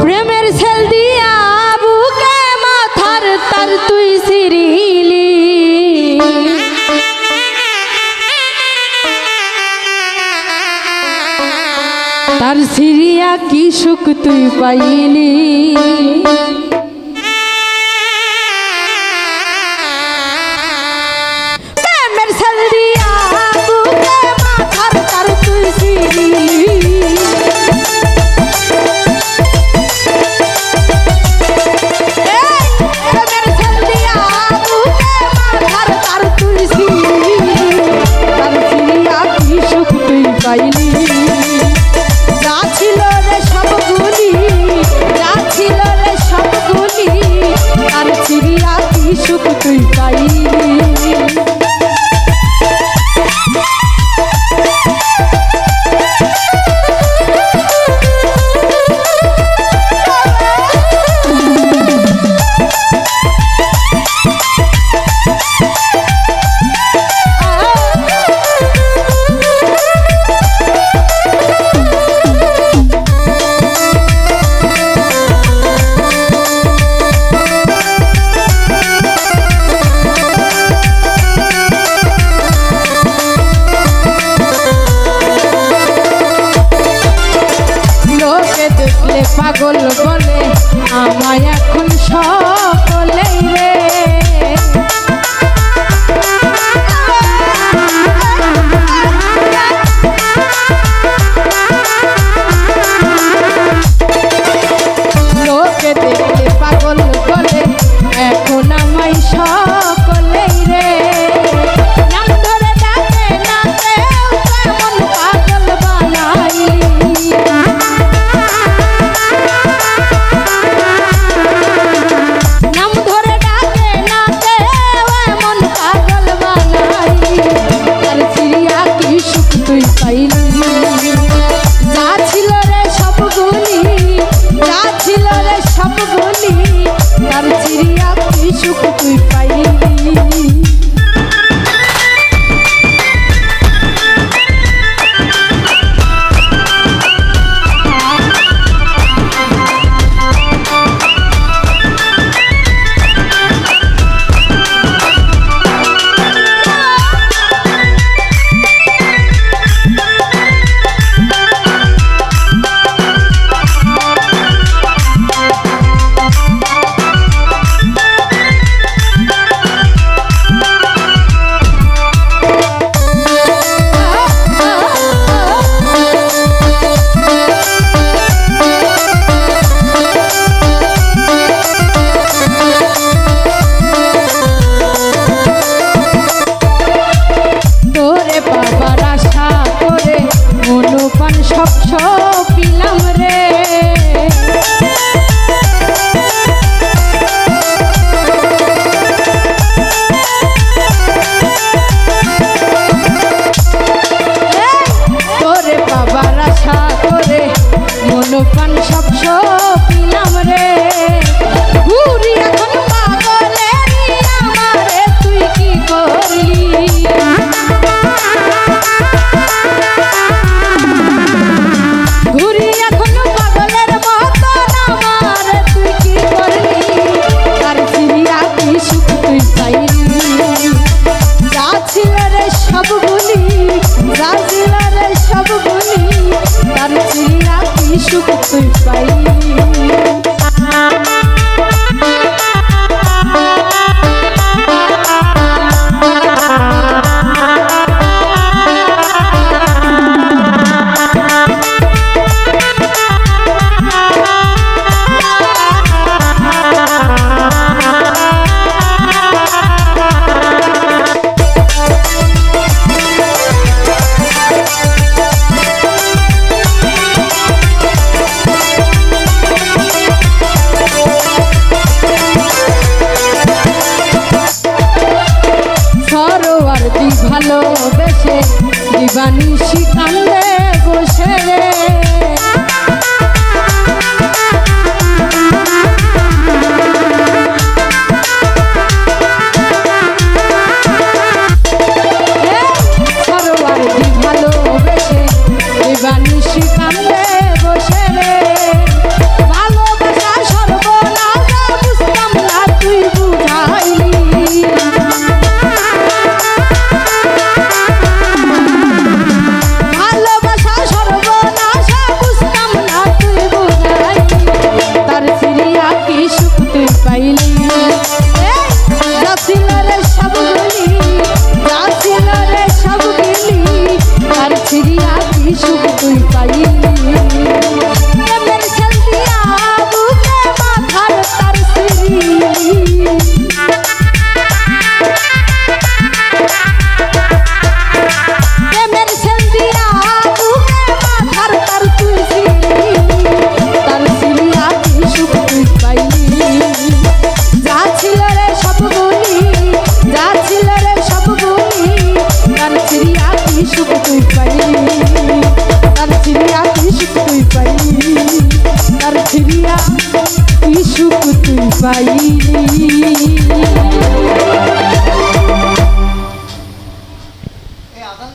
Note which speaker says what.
Speaker 1: প্রেমের ছেল দিয়া বুকে মাথার তার তুই সিরিলি তার সিরিয়া কি সুখ তুই পাইলি প্রেমের ছেল দিয়া বুকে মাথার তার তুই সিরিলি পাগল বলে আমায় এখন সকলেই রে লোকে দেখলে পাগল বলে এখন আমায় সকলেই রে নাম ধরে ডাকে না কেউ কেমন পাগল বানাই পিলাম রে তোরে বাবার আশা করে মনোপান সব পিলাম রে ঘুরি এখন পাগলে আমারে তুই কি করলি ঘুরি এখন পাগলের মতন আমার তুই কি করলি তার ফিরিয়া কি সুখ তুই পাইলি যা ছিল রে সব বলি যা ছিল রে সব বলি তার ফিরিয়া কি সুখ তুই পাইলি ভালোবেসে দিবানিশি কান্দে বসে রে ভালোবেসে দিবানিশি কান্দে বসে রে ভালোবাসা ছাড়িয়া কি সুখ তুই পাইলি।